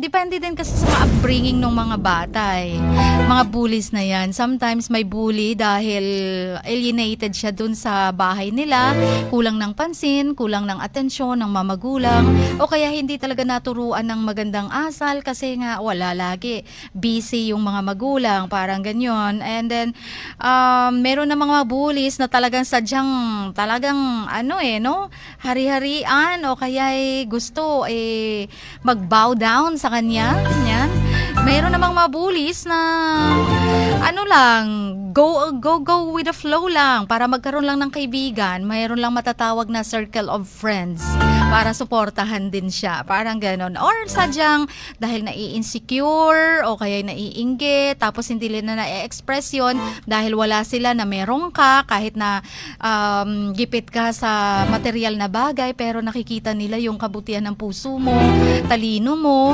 depende din kasi sa mga upbringing ng mga bata eh. Mga bullies na yan. Sometimes may bully dahil alienated siya dun sa bahay nila, kulang ng pansin, kulang ng atensyon ng mamagulang, o kaya hindi talaga naturuan ng magandang asal kasi nga wala lagi. Busy yung mga magulang, parang ganyan. And then, meron na mga bullies na talagang talagang ano eh, no? Hari-harian o kaya gusto mag-bow down sa kanya. Yan. Mayroon namang mga bullies na ano lang, go with the flow lang para magkaroon lang ng kaibigan. Mayroon lang matatawag na circle of friends para suportahan din siya. Parang ganon. Or sadyang dahil nai-insecure o kaya naiinggit tapos hindi nila na-express yun dahil wala sila na merong ka kahit na gipit ka sa material na bagay pero nakikita nila yung kabutihan ng puso mo, talino mo,